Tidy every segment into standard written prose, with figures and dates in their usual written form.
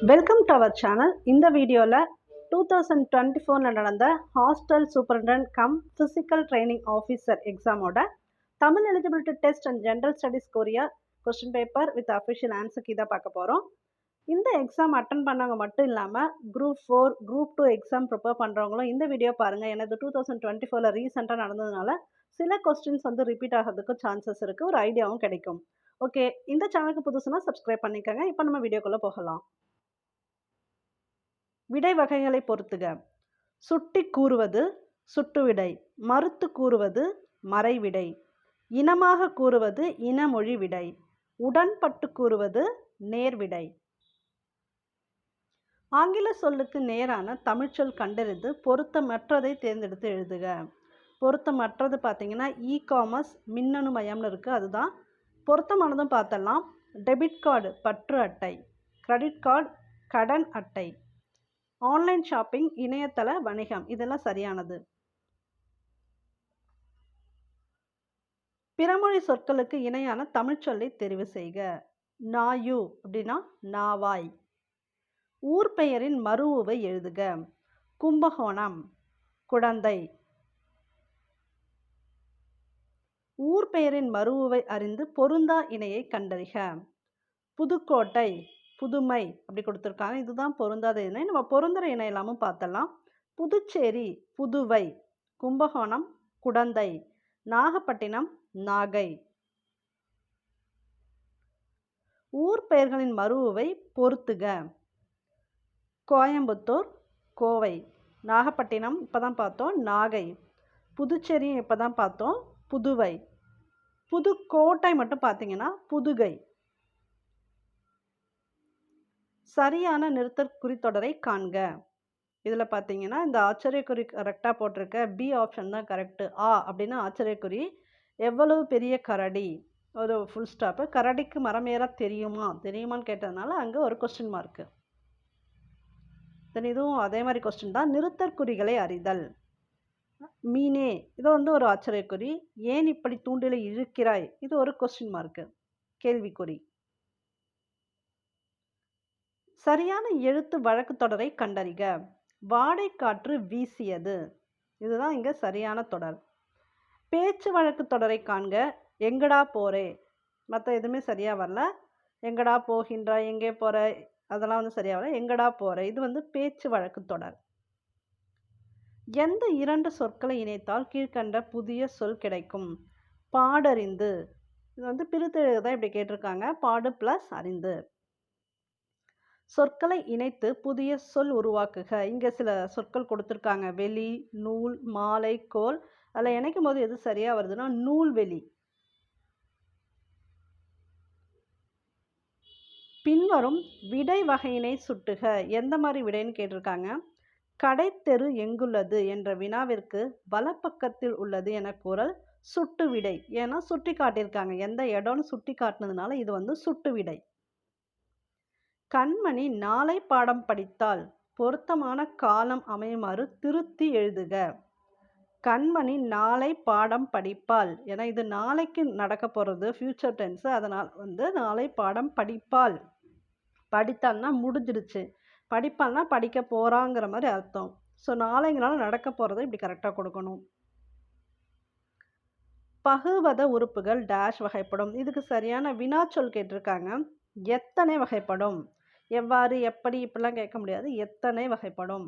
Welcome to our channel. இந்த வீடியோவில் 2024 நடந்த hostel superintendent cum physical training officer எக்ஸாமோட Tamil eligibility test and general studies கொரியா கொஸ்டின் பேப்பர் வித் அஃபிஷியல் ஆன்சருக்கு இதை பார்க்க போகிறோம். இந்த எக்ஸாம் அட்டன் பண்ணவங்க மட்டும் இல்லாமல் குரூப் 4 குரூப் 2 எக்ஸாம் ப்ரிப்பேர் பண்ணுறவங்களும் இந்த வீடியோ பாருங்கள். எனது 2024 ரீசெண்டாக நடந்ததுனால சில கொஸ்டின்ஸ் ரிப்பீட் ஆகிறதுக்கு சான்சஸ் இருக்குது, ஒரு ஐடியாவும் கிடைக்கும். ஓகே, இந்த சேனலுக்கு புதுசுனா சப்ஸ்கிரைப் பண்ணிக்கோங்க. இப்போ நம்ம வீடியோக்குள்ளே போகலாம். விடை வகைகளை பொறுத்துக. சுட்டி கூறுவது சுட்டுவிடை, மறுத்து கூறுவது மறைவிடை, இனமாக கூறுவது இனமொழி விடை, உடன்பட்டு கூறுவது நேர்விடை. ஆங்கில சொல்லுக்கு நேரான தமிழ்ச்சொல் கண்டறிந்து பொருத்தமற்றதை தேர்ந்தெடுத்து எழுதுக. பொருத்தமற்றது பார்த்தீங்கன்னா இ-காமர்ஸ் மின்னணு மயம்னு இருக்குது, அதுதான். பொருத்தமானதும் பார்த்தலாம். டெபிட் கார்டு பற்று அட்டை, கிரெடிட் கார்டு கடன் அட்டை, ஆன்லைன் ஷாப்பிங் இணையதள வணிகம், இதெல்லாம் சரியானது. பிறமொழி சொற்களுக்கு இணையான தமிழ்ச்சொல்லை தெரிவு செய்க. நாயு அப்படின்னா நாவாய். ஊர் பெயரின் மறுவுவை எழுதுக. கும்பகோணம், குடந்தை. ஊர் பெயரின் மறுவுவை அறிந்து பொருந்தா இணையை கண்டறிக. புதுக்கோட்டை, புதுமை அப்படி கொடுத்துருக்காங்க, இதுதான் பொருந்தாத இணை. நம்ம பொருந்துற இணை எல்லாமும் பார்த்தலாம். புதுச்சேரி, புதுவை. கும்பகோணம், குடந்தை. நாகப்பட்டினம், நாகை. ஊர் பெயர்களின் மறுவுவை பொறுத்துக. கோயம்புத்தூர், கோவை. நாகப்பட்டினம் இப்போதான் பார்த்தோம், நாகை. புதுச்சேரியும் இப்போதான் பார்த்தோம், புதுவை. புதுக்கோட்டை மட்டும் பார்த்தீங்கன்னா புதுகை. சரியான நிறுத்தற் குறித்தொடரை காண்க. இதில் பார்த்தீங்கன்னா இந்த ஆச்சரியக்குறி கரெக்டாக போட்டிருக்க பி ஆப்ஷன் தான் கரெக்டு. அப்படின்னு ஆச்சரியக்குறி. எவ்வளவு பெரிய கரடி, ஒரு ஃபுல் ஸ்டாப்பு. கரடிக்கு மரம் ஏற தெரியுமான்னு கேட்டதுனால அங்கே ஒரு கொஸ்டின் மார்க்கு. தென் இதுவும் அதே மாதிரி கொஸ்டின் தான். நிறுத்தற்குறிகளை அறிதல். மீனே, இது ஒரு ஆச்சரியக்குறி. ஏன் இப்படி தூண்டிலை இழுக்கிறாய், இது ஒரு கொஸ்டின் மார்க்கு, கேள்விக்குறி. சரியான எழுத்து வழக்கு தொடரை கண்டறிக. வாடை காற்று வீசியது, இதுதான் இங்கே சரியான தொடர். பேச்சு வழக்கு தொடரை காண்க. எங்கடா போறே, மற்ற எதுவுமே சரியாக வரல. எங்கடா போகின்ற, எங்கே போகிற, அதெல்லாம் சரியாக வரல. எங்கடா போற, இது பேச்சு வழக்கு தொடர். எந்த இரண்டு சொற்களை இணைத்தால் கீழ்கண்ட புதிய சொல் கிடைக்கும். பாடறிந்து, இது பிரித்து எழுத இப்படி கேட்டிருக்காங்க. பாடு ப்ளஸ் அறிந்து. சொற்களை இணைத்து புதிய சொல் உருவாக்குக. இங்கே சில சொற்கள் கொடுத்துருக்காங்க. வெளி, நூல், மாலை, கோல். அதில் இணைக்கும் போது எது சரியாக வருதுன்னா நூல்வெளி. பின்வரும் விடை வகையினை சுட்டுக. எந்த மாதிரி விடைன்னு கேட்டிருக்காங்க. கடைத்தெரு எங்குள்ளது என்ற வினாவிற்கு வலப்பக்கத்தில் உள்ளது என கூறல் சுட்டு விடை. ஏன்னா சுட்டி காட்டியிருக்காங்க, எந்த இடம்னு சுட்டி காட்டினதுனால இது சுட்டு விடை. கண்மணி நாளை பாடம் படித்தால் பொருத்தமான காலம் அமையுமாறு திருத்தி எழுதுக. கண்மணி நாளை பாடம் படிப்பால், ஏன்னா இது நாளைக்கு நடக்க போகிறது, ஃபியூச்சர் டென்ஸ். அதனால் நாளை பாடம் படிப்பால். படித்தால்னா முடிஞ்சிடுச்சு, படிப்பால்னா படிக்க போகிறாங்கிற மாதிரி அர்த்தம். ஸோ நாளைங்கனால நடக்க போகிறத இப்படி கரெக்டாக கொடுக்கணும். பகுவத உறுப்புகள் டேஷ் வகைப்படும். இதுக்கு சரியான வினாச்சொல் கேட்டிருக்காங்க. எத்தனை வகைப்படும், எவ்வாறு, எப்படி, இப்படிலாம் கேட்க முடியாது. எத்தனை வகைப்படும்.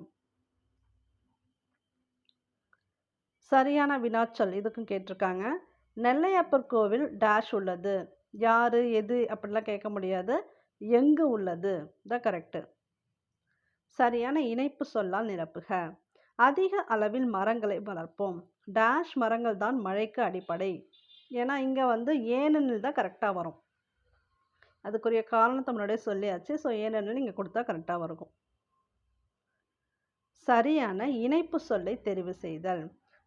சரியான வினாச்சொல் இதுக்கும் கேட்டிருக்காங்க. நெல்லையப்பர் கோவில் டேஷ் உள்ளது. யாரு, எது அப்படிலாம் கேட்க முடியாது. எங்கு உள்ளது தான் கரெக்டு. சரியான இணைப்பு சொல்லால் நிரப்புக. அதிக அளவில் மரங்களை வளர்ப்போம். டேஷ் மரங்கள் தான் மழைக்கு அடிப்படை. ஏன்னா இங்கே ஏனெனில் தான் கரெக்டாக வரும். அதுக்குரிய காரணத்தை முன்னாடியே சொல்லியாச்சு. ஸோ ஏனெனில் இங்கே கொடுத்தா கரெக்டாக வரும். சரியான இணைப்பு சொல்லை தெரிவு செய்தல்.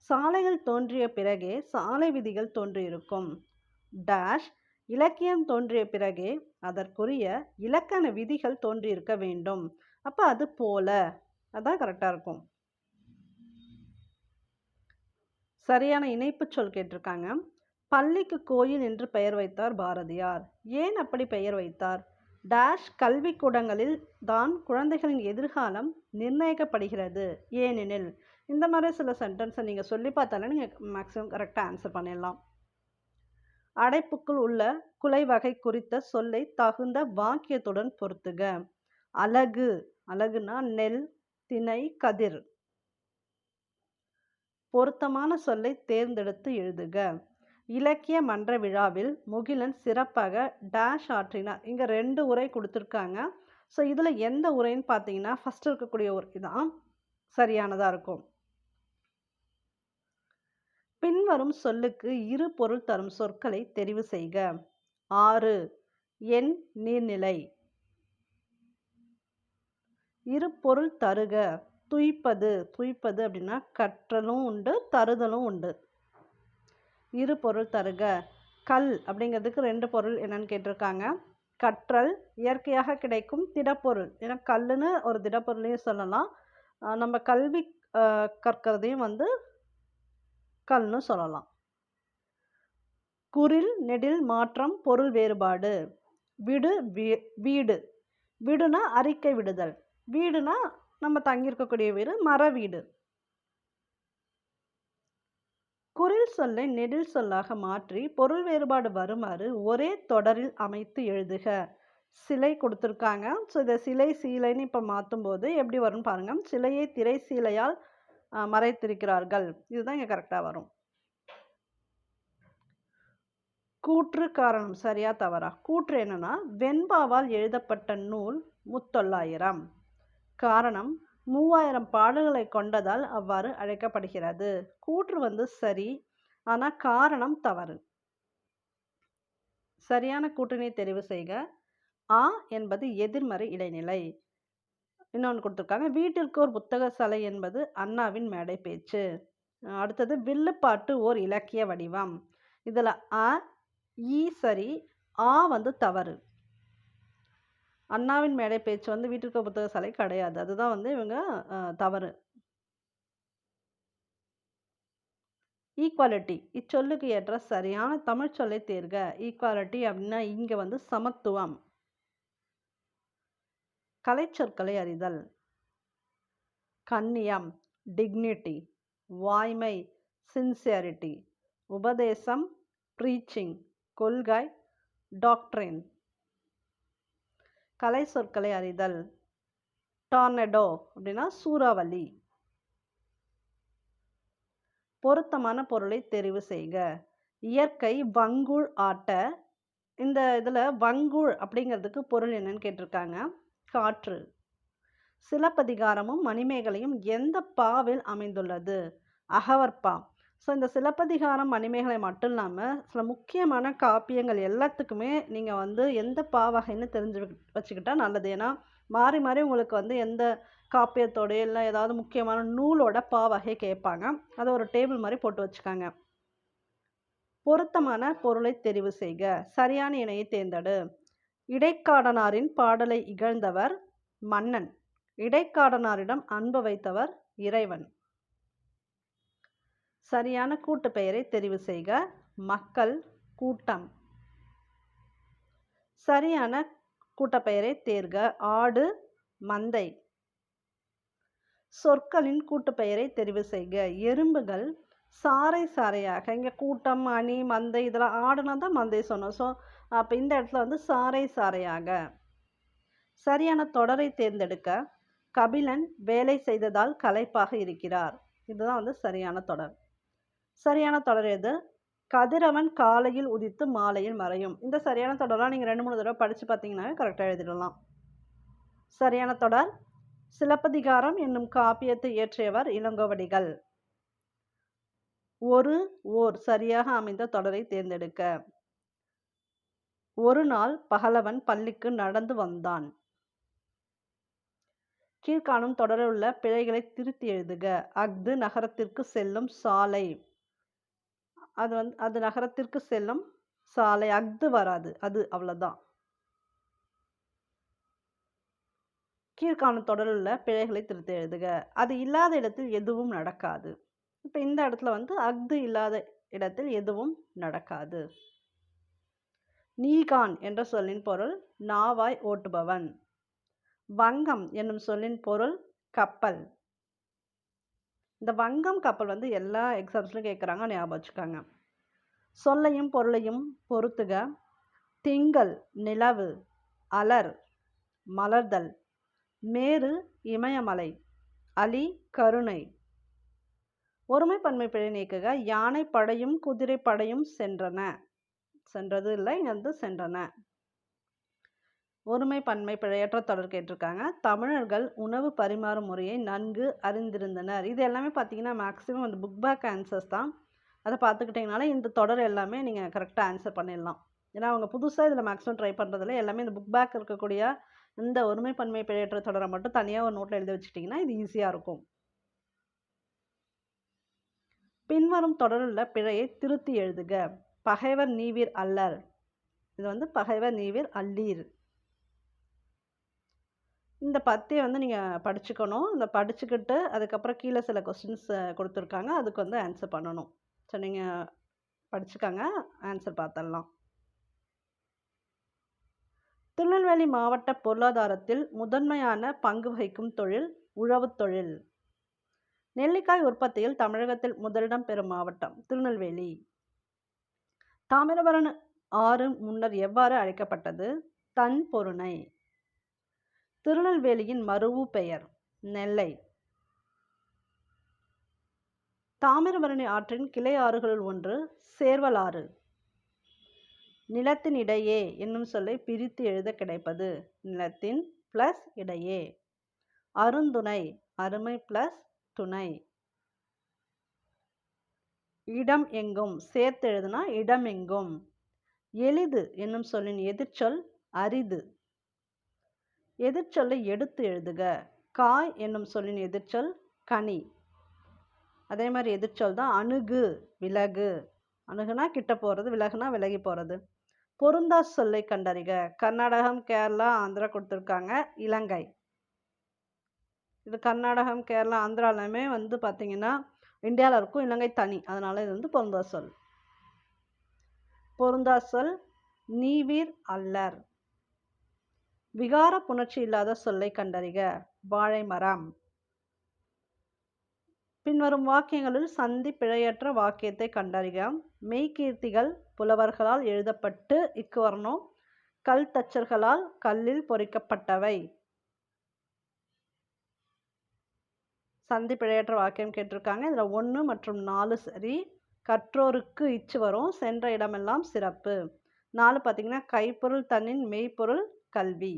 சாலைகள் தோன்றிய பிறகே சாலை விதிகள் தோன்றியிருக்கும். டேஷ் இலக்கியம் தோன்றிய பிறகே அதற்குரிய இலக்கண விதிகள் தோன்றியிருக்க வேண்டும். அப்போ அது போல, அதான் கரெக்டாக இருக்கும். சரியான இணைப்பு சொல் கேட்டிருக்காங்க. பள்ளிக்கு கோயில் என்று பெயர் வைத்தார் பாரதியார். ஏன் அப்படி பெயர் வைத்தார். டேஷ் கல்விக்கூடங்களில் தான் குழந்தைகளின் எதிர்காலம் நிர்ணயிக்கப்படுகிறது. ஏனெனில் இந்த மாதிரி சில சென்டென்ஸை நீங்கள் சொல்லி பார்த்தாலே நீங்கள் மேக்ஸிமம் கரெக்டாக ஆன்சர் பண்ணிடலாம். அடைப்புக்குள் உள்ள குலை வகை குறித்த சொல்லை தகுந்த வாக்கியத்துடன் பொருத்துக. அலகு, அலகுனா நெல், திணை, கதிர். பொருத்தமான சொல்லை தேர்ந்தெடுத்து எழுதுக. இலக்கிய மன்ற விழாவில் முகிலன் சிறப்பாக டேஷ் ஆற்றினார். இங்கே 2 உரை கொடுத்துருக்காங்க. ஸோ இதில் எந்த உரைன்னு பார்த்தீங்கன்னா ஃபஸ்ட் இருக்கக்கூடிய உரை தான் சரியானதாக இருக்கும். பின்வரும் சொல்லுக்கு இரு பொருள் தரும் சொற்களை தெரிவு செய்க. 6 எண் நீர்நிலை. இரு பொருள் தருக. துய்ப்பது, துய்ப்பது அப்படின்னா கற்றலும் உண்டு தருதலும் உண்டு. இரு பொருள் தருக. கல் அப்படிங்கிறதுக்கு 2 பொருள் என்னன்னு கேட்டிருக்காங்க. கற்றல், இயற்கையாக கிடைக்கும் திடப்பொருள். ஏன்னா கல்லுன்னு ஒரு திடப்பொருளையும் சொல்லலாம், நம்ம கல்வி கற்கிறதையும் வந்து கல்னு சொல்லலாம். குறில் நெடில் மாற்றம் பொருள் வேறுபாடு. விடு, வீடு. விடுனா அறிக்கை விடுதல், வீடுனா நம்ம தங்கியிருக்கக்கூடிய வீடு, மர வீடு. குறில் சொல்லை நெடில் சொல்லாக மாற்றி பொருள் வேறுபாடு வருமாறு ஒரே தொடரில் அமைத்து எழுதுக. சிலை கொடுத்துருக்காங்க. ஸோ இதை சிலை சீலைன்னு இப்போ மாற்றும் போது எப்படி வரும்னு பாருங்கள். சிலையை திரை சீலையால் மறைத்திருக்கிறார்கள். இதுதான் இங்கே கரெக்டாக வரும். கூற்று காரணம் சரியா தவறா? கூற்று என்னன்னா வெண்பாவால் எழுதப்பட்ட நூல் 3900. காரணம் 3000 பாடல்களை கொண்டதால் அவ்வாறு அழைக்கப்படுகிறது. கூற்று வந்து சரி, ஆனால் காரணம் தவறு. சரியான கூற்றினை தெரிவு செய்க. ஆ என்பது எதிர்மறை இடைநிலை. இன்னொன்று கொடுத்துருக்காங்க. வீட்டிற்கு ஒரு புத்தக சாலை என்பது அண்ணாவின் மேடை பேச்சு. அடுத்தது வில்லுப்பாட்டு ஓர் இலக்கிய வடிவம். இதில் அ ஈ சரி, ஆ வந்து தவறு. அண்ணாவின் மேடை பேச்சு வந்து வீட்டிற்கு புத்தக சாலை கிடையாது. அதுதான் வந்து இவங்க தவறு. ஈக்குவாலிட்டி இச்சொல்லுக்கு ஏற்ற சரியான தமிழ் சொல்லை தேர்க. ஈக்குவாலிட்டி அப்படின்னா இங்கே வந்து சமத்துவம். கலைச்சொற்களை அறிதல். கண்ணியம் டிக்னிட்டி, வாய்மை சின்சியரிட்டி, உபதேசம் ப்ரீச்சிங், கொள்கை டாக்ட்ரின். கலை சொற்களை அறிதல். டார்னடோ அப்படின்னா சூறாவளி. பொருத்தமான பொருளை தெரிவு செய்க. இயற்கை வங்கூழ் ஆட்ட. இந்த இதில் வங்கூழ் அப்படிங்கிறதுக்கு பொருள் என்னன்னு கேட்டிருக்காங்க. காற்று. சிலப்பதிகாரமும் மணிமேகலையும் எந்த பாவில் அமைந்துள்ளது? அகவற்பா. ஸோ இந்த சிலப்பதிகாரம் மணிமேகலை மட்டும் இல்லாமல் சில முக்கியமான காப்பியங்கள் எல்லாத்துக்குமே நீங்கள் வந்து எந்த பாவகைன்னு தெரிஞ்சு வச்சுக்கிட்டா நல்லது. ஏன்னா மாறி மாறி உங்களுக்கு வந்து எந்த காப்பியத்தோட இல்லை ஏதாவது முக்கியமான நூலோட பாவகை கேட்பாங்க. அதை ஒரு டேபிள் மாதிரி போட்டு வச்சுக்காங்க. பொருத்தமான பொருளை தெரிவு செய்க. சரியான இணையை தேர்ந்தெடு. இடைக்காடனாரின் பாடலை இகழ்ந்தவர் மன்னன். இடைக்காடனாரிடம் அன்பு வைத்தவர் இறைவன். சரியான கூட்டு பெயரை தெரிவு செய்க. மக்கள், கூட்டம். சரியான கூட்டப்பெயரை தேர்க. ஆடு, மந்தை. சொற்களின் கூட்டுப்பெயரை தெரிவு செய்க. எறும்புகள் சாறை சாறையாக. இங்கே கூட்டம், அணி, மந்தை இதெல்லாம் ஆடுனா தான் மந்தை சொன்னோம். ஸோ அப்போ இந்த இடத்துல வந்து சாறை சாறையாக. சரியான தொடரை தேர்ந்தெடுக்க. கபிலன் வேலை செய்ததால் களைப்பாக இருக்கிறார். இதுதான் வந்து சரியான தொடர். சரியான தொடர் எது? கதிரவன் காலையில் உதித்து மாலையில் மறையும். இந்த சரியான தொடரெலாம் நீங்கள் 2-3 தடவை படித்து பார்த்தீங்கன்னாவே கரெக்டாக எழுதிடலாம். சரியான தொடர் சிலப்பதிகாரம் என்னும் காப்பியத்தை இயற்றியவர் இளங்கோவடிகள். ஓர் சரியாக அமைந்த தொடரை தேர்ந்தெடுக்க. ஒரு நாள் பகலவன் பள்ளிக்கு நடந்து வந்தான். கீழ்காணும் தொடரில் உள்ள பிழைகளை திருத்தி எழுதுக. அஃது நகரத்திற்கு செல்லும் சாலை. அது நகரத்திற்கு செல்லும் சாலை. அஃது வராது, அது அவ்வளோதான். கீழ்காணும் தொடரில் உள்ள பிழைகளை திருத்தி எழுதுக. அது இல்லாத இடத்தில் எதுவும் நடக்காது. இப்போ இந்த இடத்துல வந்து அஃது இல்லாத இடத்தில் எதுவும் நடக்காது. நீகான் என்ற சொல்லின் பொருள் நாவாய் ஓட்டுபவன். வங்கம் என்னும் சொல்லின் பொருள் கப்பல். இந்த வங்கம் கப்பல் வந்து எல்லா எக்ஸாம்ஸ்லையும் கேட்குறாங்க, ஞாபகம் வச்சுக்கோங்க. சொல்லையும் பொருளையும் பொறுத்துக. திங்கள் நிலவு, அலர் மலர்தல், மேரு இமயமலை, அலி கருணை. ஒருமை பன்மை பிழை நீக்குக. யானை படையும் குதிரை படையும் சென்றன. சென்றது இல்லை, இங்க வந்து சென்றன. ஒருமை பன்மை பிழையற்ற தொடர் கேட்டிருக்காங்க. தமிழர்கள் உணவு பரிமாறும் முறையை நன்கு அறிந்திருந்தனர். இது எல்லாமே பார்த்தீங்கன்னா மேக்ஸிமம் அந்த புக் பேக் ஆன்சர்ஸ் தான். அதை பார்த்துக்கிட்டிங்கனால இந்த தொடர் எல்லாமே நீங்கள் கரெக்டாக ஆன்சர் பண்ணிடலாம். ஏன்னா அவங்க புதுசாக இதில் மேக்ஸிமம் ட்ரை பண்ணுறதுல எல்லாமே இந்த புக் பேக் இருக்கக்கூடிய இந்த ஒருமை பன்மை பிழையற்ற தொடரை மட்டும் தனியாக ஒரு நோட்டில் எழுதி வச்சுட்டிங்கன்னா இது ஈஸியாக இருக்கும். பின்வரும் தொடரில் பிழையை திருத்தி எழுதுக. பகைவர் நீவீர் அல்லர். இது வந்து பகைவர் நீவீர் அல்லீர். இந்த பத்தியை வந்து நீங்கள் படிச்சுக்கணும். இந்த படிச்சுக்கிட்டு அதுக்கப்புறம் கீழே சில கொஸ்டின்ஸ் கொடுத்துருக்காங்க, அதுக்கு வந்து ஆன்சர் பண்ணணும். ஸோ நீங்கள் படிச்சுக்கோங்க, ஆன்சர் பார்த்துடலாம். திருநெல்வேலி மாவட்ட பொருளாதாரத்தில் முதன்மையான பங்கு வகிக்கும் தொழில் உழவுத் தொழில். நெல்லிக்காய் உற்பத்தியில் தமிழகத்தில் முதலிடம் பெறும் மாவட்டம் திருநெல்வேலி. தாமிரபரணி ஆறு முன்னர் எவ்வாறு அழைக்கப்பட்டது? தன் பொருணை. திருநெல்வேலியின் மருவு பெயர் நெல்லை. தாமிரபரணி ஆற்றின் கிளை ஆறுகளுள் ஒன்று சேர்வலாறு. நிலத்தின் இடையே என்னும் சொல்லை பிரித்து எழுத கிடைப்பது நிலத்தின் பிளஸ் இடையே. அருந்துணை அருமை பிளஸ் துணை. இடம் எங்கும் சேர்த்து எழுதுனா இடம் எங்கும். எளிது என்னும் சொல்லின் எதிர்ச்சொல் அரிது. எதிர்ச்சொல்லை எடுத்து எழுதுக. காய் என்னும் சொல்லின் எதிர்ச்சொல் கனி. அதே மாதிரி எதிர்ச்சொல் தான் அணுகு விலகு. அணுகுனா கிட்ட போகிறது, விலகுனா விலகி போகிறது. பொருந்தா சொல்லை கண்டறிக. கர்நாடகம் கேரளா ஆந்திரா கொடுத்துருக்காங்க. இலங்கை. இது கர்நாடகம் கேரளா ஆந்திராலுமே வந்து பார்த்தீங்கன்னா இந்தியாவில் இருக்கும், இலங்கை தனி, அதனால இது வந்து பொருந்தா சொல். பொருந்தா சொல் நீவீர் அல்லர். விகார புணர்ச்சி இல்லாத சொல்லை கண்டறிக. வாழை மரம். பின்வரும் வாக்கியங்களில் சந்தி பிழையற்ற வாக்கியத்தை கண்டறிக. மெய்கீர்த்திகள் புலவர்களால் எழுதப்பட்டு இக்கு வரணும். கல் தச்சர்களால் கல்லில் பொறிக்கப்பட்டவை. சந்தி பிழையற்ற வாக்கியம் கேட்டிருக்காங்க. இதில் 1 மற்றும் 4 சரி. கற்றோருக்கு இச்சு வரும். சென்ற இடமெல்லாம் சிறப்பு. 4 பார்த்தீங்கன்னா கைப்பொருள் தன்னின் மெய்ப்பொருள் கல்வி.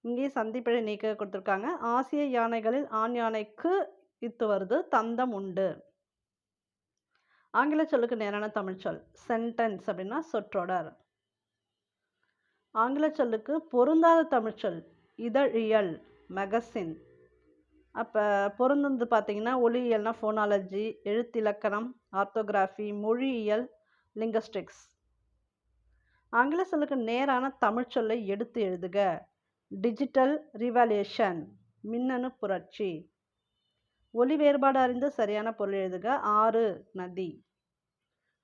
இங்கே சந்தி பிழை நீக்க கொடுத்துருக்காங்க. ஆசிய யானைகளில் ஆண் யானைக்கு இத்து வருது. தந்தம் உண்டு. ஆங்கில சொல்லுக்கு நேரான தமிழ் சொல் சென்டென்ஸ் அப்படின்னா சொற்றொடர். ஆங்கில சொல்லுக்கு பொருந்தாத தமிழ் சொல் இதழியல் மெகசின். அப்போ பொருந்தது பார்த்தீங்கன்னா ஒலியியல்னா ஃபோனாலஜி, எழுத்திலக்கணம் ஆர்த்தோகிராஃபி, மொழியியல் லிங்கஸ்டிக்ஸ். ஆங்கில சொல்லுக்கு நேரான தமிழ் சொல்லை எடுத்து எழுதுக. டிஜிட்டல் ரிவல்யூஷன் மின்னணு புரட்சி. ஒலி வேறுபாடு அறிந்து சரியான பொருள் எழுதுக. ஆறு நதி.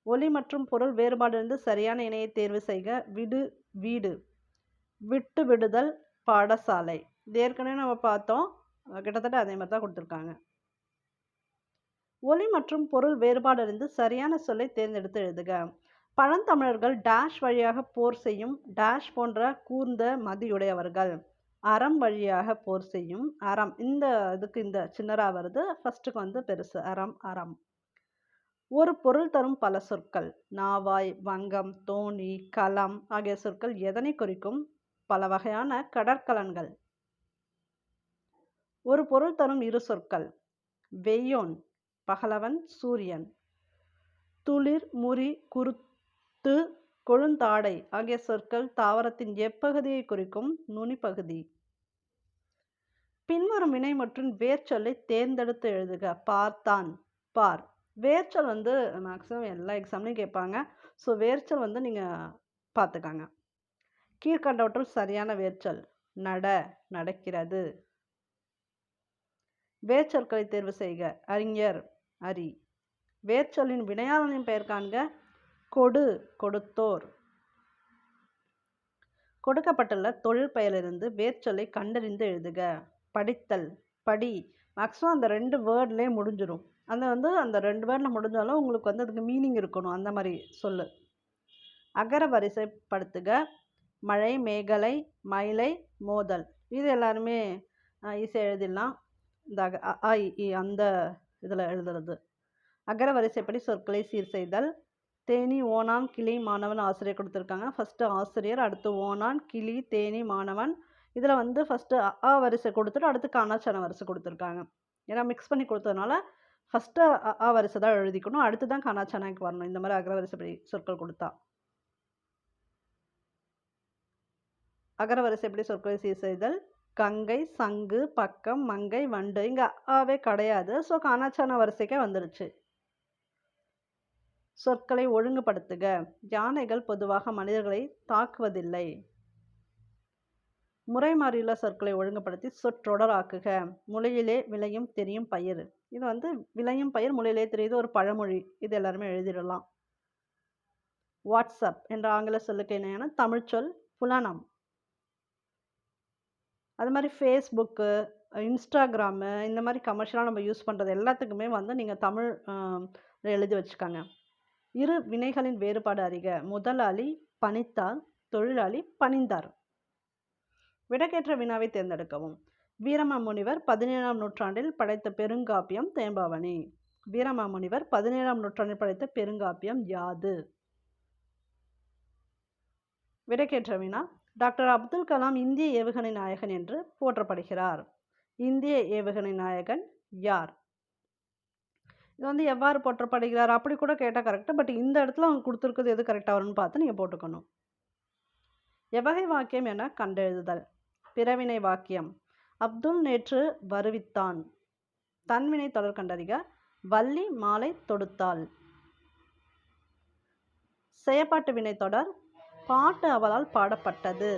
ஒலி மற்றும் பொருள் வேறுபாடு அறிந்து சரியான இணையை தேர்வு செய்க. விடு வீடு. விட்டு விடுதல் பாடசாலை. இது ஏற்கனவே நம்ம பார்த்தோம், கிட்டத்தட்ட அதே மாதிரி தான் கொடுத்துருக்காங்க. ஒலி மற்றும் பொருள் வேறுபாடு அறிந்து சரியான சொல்லை தேர்ந்தெடுத்து எழுதுக. பழந்தமிழர்கள் டேஷ் வழியாக போர் செய்யும் டேஷ் போன்ற கூர்ந்த மதியுடையவர்கள். அறம் வழியாக போர் செய்யும் அறம். இந்த இதுக்கு இந்த சின்னரா வருது, ஃபர்ஸ்ட்டுக்கு வந்து பெருசு. அறம் அறம். ஒரு பொருள் தரும் பல சொற்கள். நாவாய், வங்கம், தோணி, களம் ஆகிய சொற்கள் எதனை குறிக்கும்? பல வகையான கடற்கலன்கள். ஒரு பொருள் தரும் இரு சொற்கள். வெய்யோன் பகலவன் சூரியன். துளிர் முறி குருத்து கொழுந்தாடை ஆகிய சொற்கள் தாவரத்தின் எப்பகுதியை குறிக்கும்? நுனிப்பகுதி. பின்வரும் வினை மற்றும் வேர்ச்சொல்லை தேர்ந்தெடுத்து எழுதுக. பார்த்தான் பார். வேர்ச்சொல் வந்து மேக்ஸிமம் எல்லா எக்ஸாம்லையும் கேட்பாங்க. ஸோ வேர்ச்சொல் வந்து நீங்கள் பார்த்துக்காங்க. கீழ்கண்டவற்றுள் சரியான வேர்ச்சொல். நட நடக்கிறது. வேர்ச்சொற்களை தேர்வு செய்க. அறிஞர் அரி. வேர்ச்சொல்லின் வினையாளனின் பெயர் காண்க. கொடு, கொடுத்தோர். கொடுக்கப்பட்டுள்ள தொழில் பெயரிலிருந்து வேர்ச்சொல்லை கண்டறிந்து எழுதுக. படித்தல், படி. மேக்ஸிமம் அந்த 2 வேர்ட்லேயே முடிஞ்சிடும். அந்த 2 வேர்டில் முடிஞ்சாலும் உங்களுக்கு அதுக்கு மீனிங் இருக்கணும். அந்த மாதிரி சொல்லு. அகர வரிசைப்படுத்துக. மழை, மேகலை, மயிலை, மோதல். இது எல்லாருமே ஈஸியாக எழுதிடலாம். இந்த அ, இ, ஈ அந்த இதில் எழுதுறது. அகர வரிசைப்படி சொற்களை சீர் செய்தல். தேனி, ஓணான், கிளி, மாணவன், ஆசிரியர் கொடுத்துருக்காங்க. ஃபஸ்ட்டு ஆசிரியர், அடுத்து ஓணான், கிளி, தேனி, மாணவன். இதில் ஃபஸ்ட்டு அ வரிசை கொடுத்துட்டு அடுத்து காணாச்சான வரிசை கொடுத்துருக்காங்க. ஏன்னா மிக்ஸ் பண்ணி கொடுத்ததுனால ஃபஸ்ட்டு அ வரிசை தான் எழுதிக்கணும், அடுத்து தான் காணாச்சானாக்கு வரணும். இந்த மாதிரி அகர வரிசைப்படி சொற்கள் கொடுத்தா. அகர வரிசைப்படி சொற்களை சீர் செய்தல். கங்கை, சங்கு, பக்கம், மங்கை, வண்டு. இங்கே ஆவே கிடையாது. ஸோ காணாச்சான வரிசைக்கே வந்துருச்சு. சொற்களை ஒழுங்குபடுத்துக. யானைகள் பொதுவாக மனிதர்களை தாக்குவதில்லை. முறை மாறியுள்ள சொற்களை ஒழுங்குபடுத்தி சொற்றொடராக்குக. முளையிலே விளையும் தெரியும் பயிர். இது விளையும் பயிர் முளையிலே தெரியுது ஒரு பழமொழி. இது எல்லாருமே எழுதிடலாம். வாட்ஸ்அப் என்ற ஆங்கில சொல்லுக்கு இணையான தமிழ்ச்சொல் புலனம். அது மாதிரி ஃபேஸ்புக்கு, இன்ஸ்டாகிராமு இந்த மாதிரி கமர்ஷியலாக நம்ம யூஸ் பண்ணுறது எல்லாத்துக்குமே நீங்கள் தமிழ் எழுதி வச்சுக்கோங்க. இரு வினைகளின் வேறுபாடு அறிக. முதலாளி பணித்தார், தொழிலாளி பணிந்தார். விடக்கேற்ற வினாவை தேர்ந்தெடுக்கவும். வீரமாமுனிவர் 17ஆம் நூற்றாண்டில் படைத்த பெருங்காப்பியம் தேம்பாவணி. வீரமாமுனிவர் 17ஆம் நூற்றாண்டில் படைத்த பெருங்காப்பியம் யாது? விடக்கேற்ற வினா. டாக்டர் அப்துல் கலாம் இந்திய ஏவுகணை நாயகன் என்று போற்றப்படுகிறார். இந்திய ஏவுகணை நாயகன் யார்? இது எவ்வாறு போற்றப்படுகிறார் அப்படி கூட கேட்டால் கரெக்டு. பட் இந்த இடத்துல அவங்க கொடுத்துருக்குது எது கரெக்டாக வரும்னு பார்த்து நீங்கள் போட்டுக்கணும். எவ்வகை வாக்கியம் என கண்டெழுதுதல். பிறவினை வாக்கியம். அப்துல் நேற்று வருவித்தான். தன்வினை தொடர் கண்டறிக. வள்ளி மாலை தொடுத்தாள். செயப்பாட்டு வினை தொடர். பாட்டு அவளால் பாடப்பட்டது.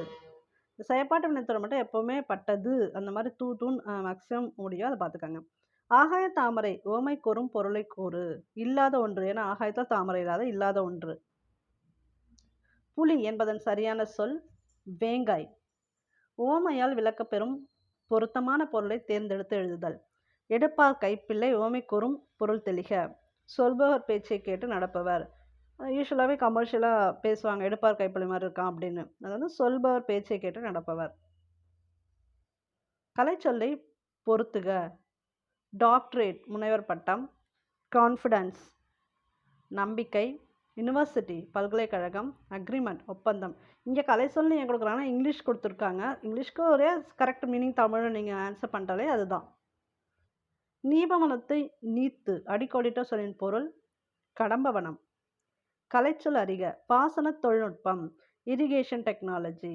செயப்பாட்டு வினை தொடர் மட்டும் எப்போவுமே பட்டது அந்த மாதிரி தூண் மேக்ஸிமம் முடியும், அதை பார்த்துக்கோங்க. ஆகாய தாமரை ஓமை கூறும் பொருளை கூறு. இல்லாத ஒன்று. ஏன்னா ஆகாயத்தில் தாமரை இல்லாத ஒன்று. புலி என்பதன் சரியான சொல் வேங்காய். ஓமையால் விளக்கப்பெறும் பொருத்தமான பொருளை தேர்ந்தெடுத்து எழுதுதல். எடுப்பார் கைப்பிள்ளை ஓமை கூறும் பொருள் தெளிக. சொல்பவர் பேச்சை கேட்டு நடப்பவர். யூஸ்வலாகவே கமர்ஷியலாக பேசுவாங்க, எடுப்பார் கைப்பிள்ளை மாதிரி இருக்கான் அப்படின்னு. அதாவது சொல்பவர் பேச்சை கேட்டு நடப்பவர். கலைச்சொல்லை பொருத்துக. டாக்டரேட் முனைவர் பட்டம், கான்ஃபிடன்ஸ் நம்பிக்கை, யூனிவர்சிட்டி பல்கலைக்கழகம், அக்ரிமெண்ட் ஒப்பந்தம். இங்கே கலை சொல்லி ஏன் கொடுக்குறாங்கன்னா இங்கிலீஷ் கொடுத்துருக்காங்க. இங்கிலீஷ்க்கு ஒரே கரெக்ட் மீனிங் தமிழ் நீங்கள் ஆன்சர் பண்ணிட்டாலே அதுதான். நீபவனத்தை நீத்து அடிக்கோடிட்ட சொல்லின் பொருள் கடம்பவனம். கலைச்சொல் அறிக. பாசன தொழில்நுட்பம் இரிகேஷன் டெக்னாலஜி.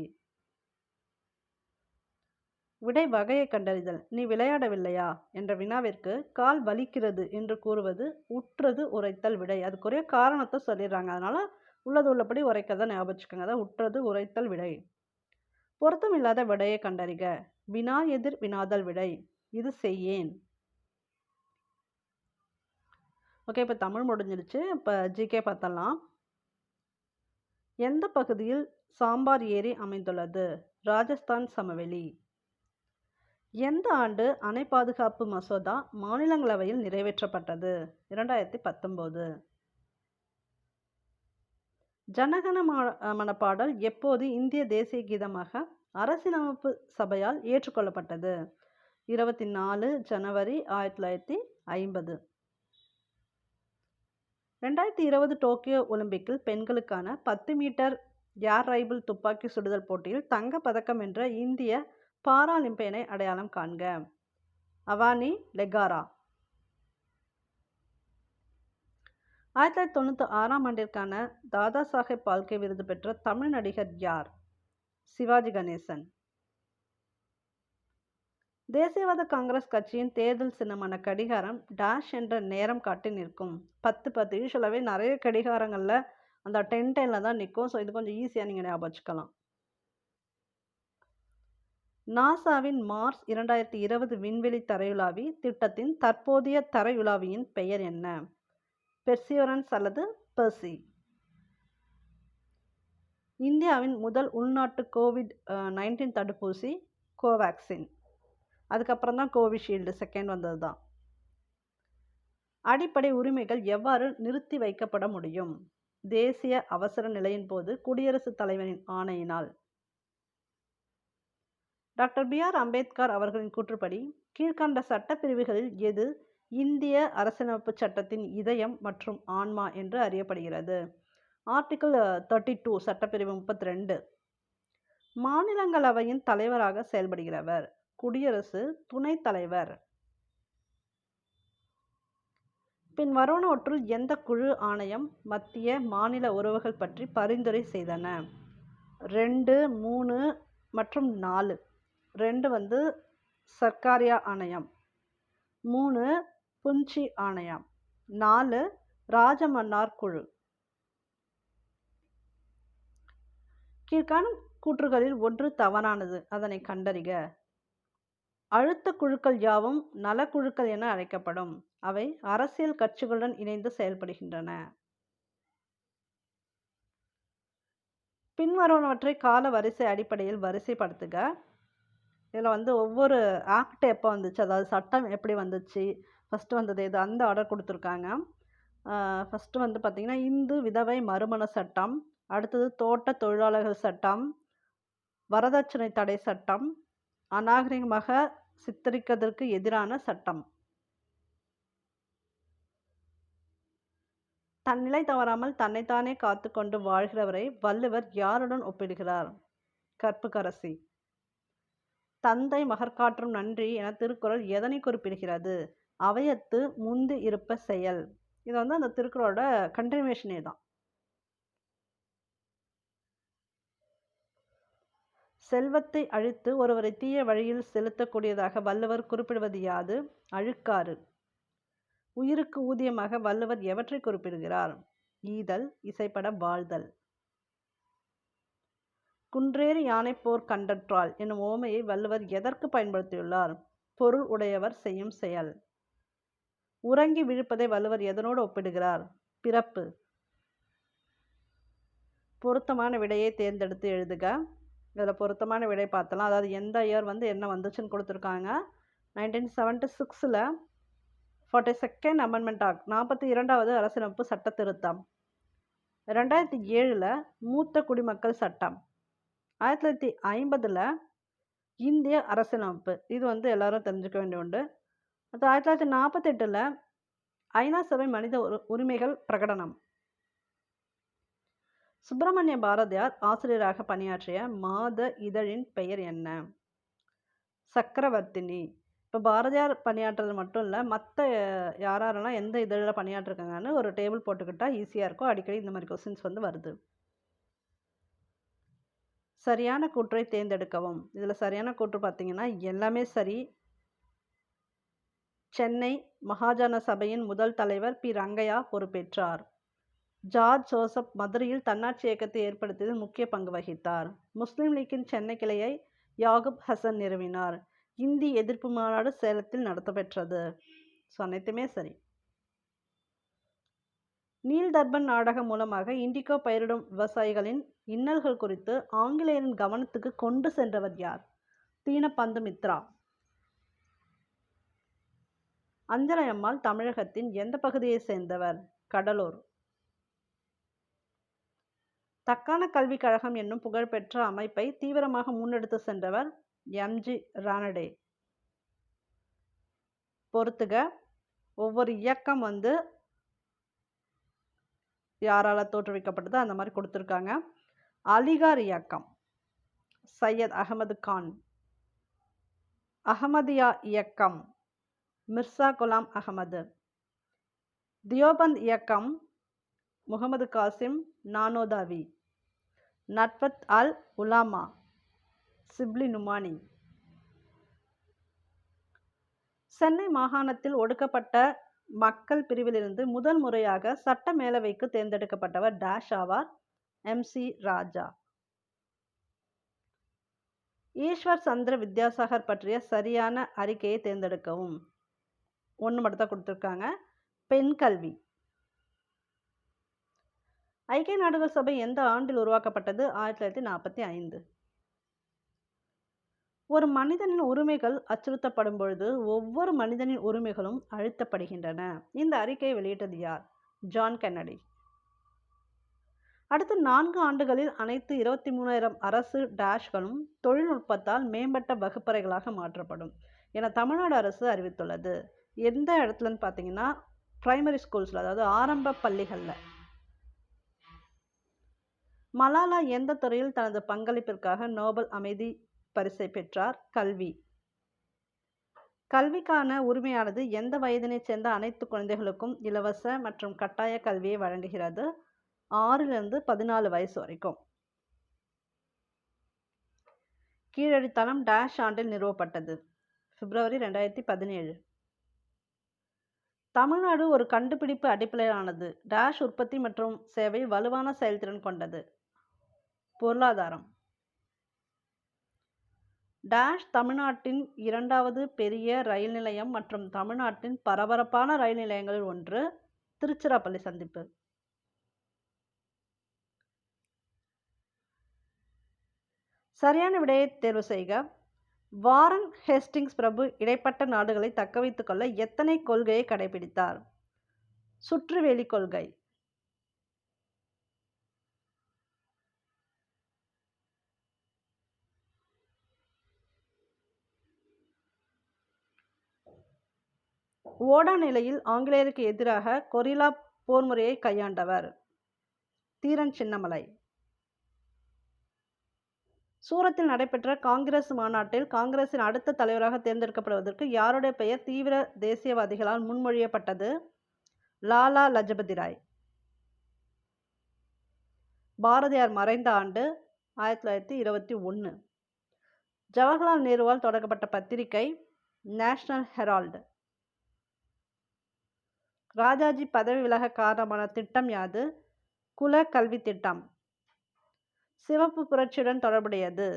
விடை வகையை கண்டறிதல். நீ விளையாடவில்லையா என்ற வினாவிற்கு கால் வலிக்கிறது என்று கூறுவது உற்றது உரைத்தல் விடை. அதுக்குரிய காரணத்தை சொல்லிடுறாங்க, அதனால உள்ளபடி உரைக்கதை ஞாபகம் வச்சுக்கோங்க. அதான் உற்றது உரைத்தல் விடை. பொருத்தம் இல்லாத விடையை கண்டறிக. வினா எதிர் வினாதல் விடை. இது செய்யேன். ஓகே, இப்போ தமிழ் முடிஞ்சிருச்சு. இப்போ ஜிகே பார்த்தலாம். எந்த பகுதியில் சாம்பார் ஏரி அமைந்துள்ளது? ராஜஸ்தான் சமவெளி. எந்த ஆண்டு அணை பாதுகாப்பு மசோதா மாநிலங்களவையில் நிறைவேற்றப்பட்டது? 2019. ஜனகண மன பாடல் எப்போது இந்திய தேசிய கீதமாக அரசியலமைப்பு சபையால் ஏற்றுக்கொள்ளப்பட்டது? 24 ஜனவரி 1950. 2020 டோக்கியோ ஒலிம்பிக்கில் பெண்களுக்கான 10 மீட்டர் ஏர் ரைபிள் துப்பாக்கி சுடுதல் போட்டியில் தங்க பதக்கம் வென்ற இந்திய பாராலிம்பியனை அடையாளம் காண்க. அவானி லெகாரா. 1996ஆம் ஆண்டிற்கான தாதா சாஹேப் பால்கே விருது பெற்ற தமிழ் நடிகர் யார்? சிவாஜி கணேசன். தேசியவாத காங்கிரஸ் கட்சியின் தேர்தல் சின்னமான கடிகாரம் டேஷ் என்ற நேரம் காட்டி நிற்கும். 10:10. யூஸ்வலாகவே நிறைய கடிகாரங்களில் அந்த 10:10 தான் நிற்கும். ஸோ இது கொஞ்சம் ஈஸியாக நீங்கள் ஞாபகம் வச்சுக்கலாம். நாசாவின் மார்ஸ் 2020 விண்வெளி தரையுலாவி திட்டத்தின் தற்போதைய தரையுலாவியின் பெயர் என்ன? பெர்சிவரன்ஸ் அல்லது பெர்சி. இந்தியாவின் முதல் உள்நாட்டு கோவிட் 19 தடுப்பூசி கோவேக்சின். அதுக்கப்புறம் தான் கோவிஷீல்டு செகண்ட் வந்தது தான். அடிப்படை உரிமைகள் எவ்வாறு நிறுத்தி வைக்கப்பட முடியும்? தேசிய அவசர நிலையின் போது குடியரசுத் தலைவரின் ஆணையினால். Doctor B.R.. அம்பேத்கர் அவர்களின் கூற்றுப்படி கீழ்கண்ட சட்டப்பிரிவுகளில் எது இந்திய அரசியலமைப்பு சட்டத்தின் இதயம் மற்றும் ஆன்மா என்று அறியப்படுகிறது? ஆர்டிகிள் 32 சட்டப்பிரிவு 32. மாநிலங்களவையின் தலைவராக செயல்படுகிறவர் குடியரசு துணைத் தலைவர். பின் வருவனவற்றுள் எந்த குழு ஆணையம் மத்திய மாநில உறவுகள் பற்றி பரிந்துரை செய்தன? 2, 3 மற்றும் 4. 2 சர்க்காரியா ஆணையம், 3 புஞ்சி ஆணையம், 4 ராஜமன்னார் குழு. கீழ்காணும் கூற்றுகளில் ஒன்று தவறானது, அதனை கண்டறிக. அழுத்த குழுக்கள் யாவும் நலக்குழுக்கள் என அழைக்கப்படும். அவை அரசியல் கட்சிகளுடன் இணைந்து செயல்படுகின்றன. பின்வருவனவற்றை கால வரிசை அடிப்படையில் வரிசைப்படுத்துக. இதில் ஒவ்வொரு ஆக்ட் எப்போ வந்துச்சு, அதாவது சட்டம் எப்படி வந்துச்சு, ஃபஸ்ட்டு வந்தது எது, அந்த ஆர்டர் கொடுத்துருக்காங்க. ஃபஸ்ட்டு பார்த்திங்கன்னா இந்து விதவை மறுமண சட்டம், அடுத்தது தோட்ட தொழிலாளர்கள் சட்டம், வரதட்சணை தடை சட்டம், அநாகரிகமாக சித்தரிப்பதற்கு எதிரான சட்டம். தன்னிலை தவறாமல் தன்னைத்தானே காத்து கொண்டு வாழ்கிறவரை வள்ளுவர் யாருடன் ஒப்பிடுகிறார்? கற்புக்கரசி. தந்தை மகற்காற்றும் நன்றி என திருக்குறள் எதனை குறிப்பிடுகிறது? அவையத்து முந்தி இருப்ப செயல். இது அந்த திருக்குறளோட கண்டினியூஷனே தான். செல்வத்தை அழித்து ஒருவரை தீய வழியில் செலுத்தக்கூடியதாக வள்ளுவர் குறிப்பிடுவது யாது? அழுக்காறு. உயிருக்கு ஊதியமாக வள்ளுவர் எவற்றை குறிப்பிடுகிறார்? ஈதல், இசைப்பட வாழ்தல். குன்றேறி யானை போர் கண்டற்றால் என்னும் ஓமையை வள்ளுவர் எதற்கு பயன்படுத்தியுள்ளார்? பொருள் உடையவர் செய்யும் செயல். உறங்கி விழிப்பதை வள்ளுவர் எதனோடு ஒப்பிடுகிறார்? பிறப்பு. பொருத்தமான விடையை தேர்ந்தெடுத்து எழுதுக. இதில் பொருத்தமான விடை பார்த்தலாம். அதாவது எந்த இயர் என்ன வந்துச்சுன்னு கொடுத்துருக்காங்க. 1976 42nd அமெண்ட்மெண்ட் ஆக்ட், 42வது அரசியலமைப்பு சட்ட திருத்தம். 2007 மூத்த குடிமக்கள் சட்டம். 1950 இந்திய அரசியலமைப்பு. இது எல்லாரும் தெரிஞ்சுக்க வேண்டிய உண்டு. 1948 ஐநா சபை மனித உரிமைகள் பிரகடனம். சுப்பிரமணிய பாரதியார் ஆசிரியராக பணியாற்றிய மாத இதழின் பெயர் என்ன? சக்கரவர்த்தினி. இப்போ பாரதியார் பணியாற்றுறது மட்டும் இல்லை, மற்ற யாரெல்லாம் எந்த இதழில் பணியாற்றிருக்காங்கன்னு ஒரு டேபிள் போட்டுக்கிட்டா ஈஸியாக இருக்கும். அடிக்கடி இந்த மாதிரி கொஸ்டின்ஸ் வருது. சரியான கூற்றை தேர்ந்தெடுக்கவும். இதில் சரியான கூற்று பார்த்தீங்கன்னா எல்லாமே சரி. சென்னை மகாஜன சபையின் முதல் தலைவர் பி. ரங்கையா பொறுப்பேற்றார். ஜார்ஜ் ஜோசப் மதுரையில் தன்னாட்சி இயக்கத்தை ஏற்படுத்தியதில் முக்கிய பங்கு வகித்தார். முஸ்லீம் லீக்கின் சென்னை கிளையை யாகுப் ஹசன் நிறுவினார். இந்தி எதிர்ப்பு மாநாடு சேலத்தில் நடத்தப்பெற்றது. ஸோ அனைத்துமே சரி. நீல் தர்பன் நாடகம் மூலமாக இண்டிகோ பயிரிடும் விவசாயிகளின் இன்னல்கள் குறித்து ஆங்கிலேயரின் கவனத்துக்கு கொண்டு சென்றவர் யார்? தீனபந்து மித்ரா. அஞ்சலையம்மாள் தமிழகத்தின் எந்த பகுதியை சேர்ந்தவர்? கடலூர். தக்கான கல்விக் கழகம் என்னும் புகழ்பெற்ற அமைப்பை தீவிரமாக முன்னெடுத்து சென்றவர் எம்.ஜி. ரானடே. பொறுத்துக. ஒவ்வொரு இயக்கம் யாரால தோற்றுவிக்கப்பட்டது அந்த மாதிரி கொடுத்துருக்காங்க. அலிகார் இயக்கம் சையத் அகமது கான். அகமதியா இயக்கம் மிர்சா குலாம் அகமது. தியோபந்த் இயக்கம் முகமது காசிம் நானோதாவி. நட்வத் அல் உலாமா சிப்லி நுமானி. சென்னை மாகாணத்தில் ஒடுக்கப்பட்ட மக்கள் பிரிவிலிருந்து முதல் முறையாக சட்ட மேலவைக்கு தேர்ந்தெடுக்கப்பட்டவர் டேஷ் ஆவார்? எம்.சி. ராஜா. ஈஸ்வர் சந்திர வித்யாசாகர் பற்றிய சரியான அறிக்கையை தேர்ந்தெடுக்கவும். 1 மட்டும் தான் கொடுத்துருக்காங்க. பெண் கல்வி. ஐக்கிய நாடுகள் சபை எந்த ஆண்டில் உருவாக்கப்பட்டது? 1945. ஒரு மனிதனின் உரிமைகள் அச்சுறுத்தப்படும் பொழுது ஒவ்வொரு மனிதனின் உரிமைகளும் அழுத்தப்படுகின்றன. இந்த அறிக்கையை வெளியிட்டது யார்? John Kennedy. அடுத்த 4 ஆண்டுகளில் அனைத்து 23,000 அரசு டேஷ்களும் தொழில்நுட்பத்தால் மேம்பட்ட வகுப்பறைகளாக மாற்றப்படும் என தமிழ்நாடு அரசு அறிவித்துள்ளது. எந்த இடத்துலன்னு பார்த்தீங்கன்னா பிரைமரி ஸ்கூல்ஸில், அதாவது ஆரம்ப பள்ளிகளில். மலாலா எந்த துறையில் தனது பங்களிப்பிற்காக நோபல் அமைதி பரிசை பெற்றார்? கல்வி. கல்விக்கான உரிமையானது எந்த வயதினைச் சேர்ந்த அனைத்து குழந்தைகளுக்கும் இலவச மற்றும் கட்டாய கல்வியை வழங்குகிறது? 6லிருந்து 14 வயசு வரைக்கும். கீழடித்தளம் டேஷ் ஆண்டில் நிறுவப்பட்டது? பிப்ரவரி 2017. தமிழ்நாடு ஒரு கண்டுபிடிப்பு அடிப்படையிலானது. டேஷ் உற்பத்தி மற்றும் சேவை வலுவான செயல்திறன் கொண்டது. பொருளாதாரம். டேஷ் தமிழ்நாட்டின் 2வது பெரிய ரயில் நிலையம் மற்றும் தமிழ்நாட்டின் பரபரப்பான ரயில் நிலையங்களில் ஒன்று. திருச்சிராப்பள்ளி சந்திப்பு. சரியான விடையை தேர்வு செய்க. வாரன் ஹேஸ்டிங்ஸ் பிரபு இடைப்பட்ட நாடுகளை தக்கவைத்துக் கொள்ள எத்தனை கொள்கையை கடைபிடித்தார்? சுற்றுவேலி கொள்கை. ஓடா நிலையில் ஆங்கிலேயருக்கு எதிராக கொரில்லா போர் முறையை கையாண்டவர்? தீரன் சின்னமலை. சூரத்தில் நடைபெற்ற காங்கிரஸ் மாநாட்டில் காங்கிரசின் அடுத்த தலைவராக தேர்ந்தெடுக்கப்படுவதற்கு யாருடைய பெயர் தீவிர தேசியவாதிகளால் முன்மொழியப்பட்டது? லாலா லஜபதி ராய். பாரதியார் மறைந்த ஆண்டு 1921. ஜவஹர்லால் நேருவால் தொடங்கப்பட்ட பத்திரிகை நேஷனல் ஹெரால்டு. ராஜாஜி பதவி விலக காரணமான திட்டம் யாது? குல கல்வி திட்டம். சிவப்பு புரட்சியுடன் தொடர்புடையது?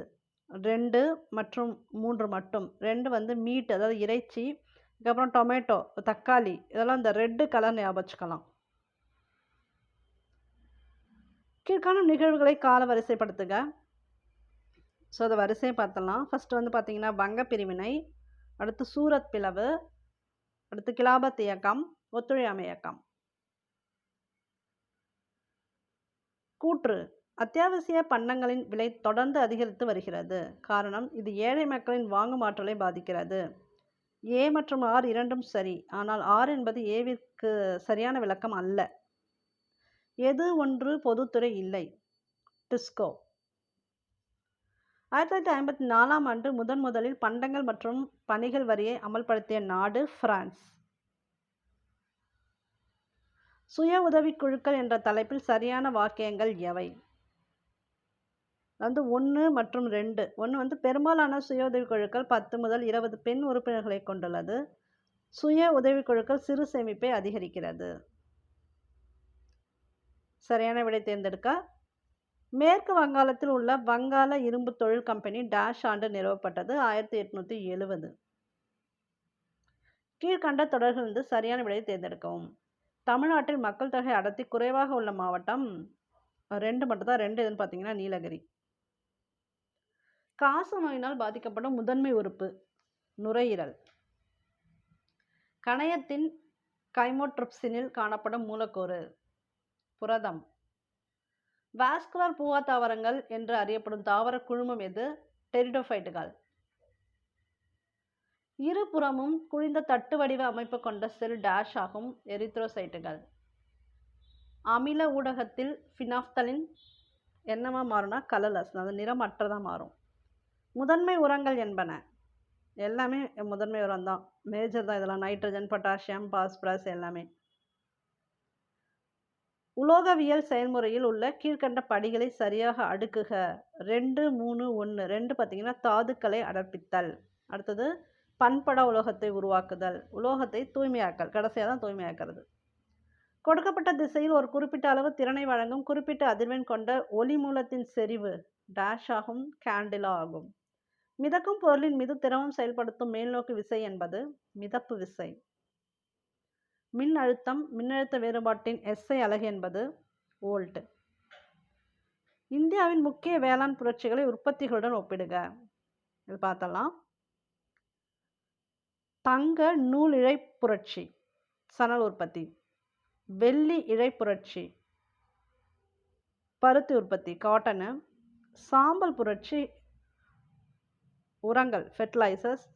2 மற்றும் 3 மட்டும். 2 மீட், அதாவது இறைச்சி. அதுக்கப்புறம் டொமேட்டோ, தக்காளி, இதெல்லாம் இந்த ரெட்டு கலர் ஞாபகம் வச்சுக்கலாம். கீழ்காணும் நிகழ்வுகளை கால வரிசைப்படுத்துக. ஸோ அதை வரிசையை பார்த்தலாம். ஃபர்ஸ்ட் பார்த்தீங்கன்னா வங்க பிரிவினை, அடுத்து சூரத் பிளவு, அடுத்து கிலாபத் இயக்கம், ஒத்துழையாமை இயக்கம். கூற்று. அத்தியாவசிய பண்டங்களின் விலை தொடர்ந்து அதிகரித்து வருகிறது. காரணம், இது ஏழை மக்களின் வாங்கும் ஆற்றலை பாதிக்கிறது. ஏ மற்றும் ஆர் இரண்டும் சரி, ஆனால் ஆர் என்பது ஏவிற்கு சரியான விளக்கம் அல்ல. எது ஒன்று பொதுத்துறை இல்லை? டிஸ்கோ. 1954ஆம் ஆண்டு முதலில் பண்டங்கள் மற்றும் பணிகள் வரியை அமல்படுத்திய நாடு பிரான்ஸ். சுய உதவிக்குழுக்கள் என்ற தலைப்பில் சரியான வாக்கியங்கள் எவை? 1 மற்றும் 2. 1 பெரும்பாலான சுய உதவிக்குழுக்கள் 10 முதல் 20 பெண் உறுப்பினர்களை கொண்டுள்ளது. சுய உதவிக்குழுக்கள் சிறு சேமிப்பை அதிகரிக்கிறது. சரியான விடை தேர்ந்தெடுக்க. மேற்கு வங்காளத்தில் உள்ள வங்காள இரும்பு தொழில் கம்பெனி டேஷ் ஆண்டு நிறுவப்பட்டது? 1870. கீழ்கண்ட தொடர்களிலிருந்து சரியான விடையை தேர்ந்தெடுக்கவும். தமிழ்நாட்டில் மக்கள் தொகை அடர்த்தி குறைவாக உள்ள மாவட்டம் 2 மட்டும்தான். 2 எதுன்னு பார்த்தீங்கன்னா நீலகிரி. காச நோயினால் பாதிக்கப்படும் முதன்மை உறுப்பு? நுரையீரல். கணையத்தின் கைமோட்ரிப்சினில் காணப்படும் மூலக்கூறு? புரதம். வாஸ்குலர் பூவா தாவரங்கள் என்று அறியப்படும் தாவர குழுமம் எது? டெரிடோஃபைட்டுகள். இருபுறமும் குழிந்த தட்டு வடிவ அமைப்பு கொண்ட செல் டேஷ் ஆகும்? எரித்ரோசைட்டுகள். அமில ஊடகத்தில் பினாப்தலின் என்னவா மாறும்னா கலர்லெஸ், அதாவது நிறமற்றதாக மாறும். முதன்மை உரங்கள் என்பன? எல்லாமே முதன்மை உரம் தான், மேஜர் தான் இதெல்லாம். நைட்ரஜன், பொட்டாசியம், பாஸ்பரஸ் எல்லாமே. உலோகவியல் செயல்முறையில் உள்ள கீழ்கண்ட படிகளை சரியாக அடுக்குக. 2, 3, 1. 2 பார்த்தீங்கன்னா தாதுக்களை அடர்ப்பித்தல். அடுத்தது பண்பட உலோகத்தை உருவாக்குதல், உலோகத்தை தூய்மையாக்கல், கடைசியாக தான் தூய்மையாக்கிறது. கொடுக்கப்பட்ட திசையில் ஒரு குறிப்பிட்ட அளவு திறனை வழங்கும் குறிப்பிட்ட அதிர்வெண் கொண்ட ஒளி மூலத்தின் செறிவு டேஷ் ஆகும்? கேண்டிலா ஆகும். மிதக்கும் பொருளின் மீது திரவம் செயல்படுத்தும் மேல்நோக்கு விசை என்பது? மிதப்பு விசை. மின் அழுத்தம் மின்னழுத்த வேறுபாட்டின் SI அலகு என்பது? வோல்ட். இந்தியாவின் முக்கிய வேளாண் புரட்சிகளை உற்பத்திகளுடன் ஒப்பிடுக. இது பார்த்தலாம். தங்க நூல் இழை புரட்சி, சணல் உற்பத்தி. வெள்ளி இழை புரட்சி, பருத்தி உற்பத்தி, காட்டனு. சாம்பல் புரட்சி, உரங்கள், ஃபெர்டிலைசர்ஸ்.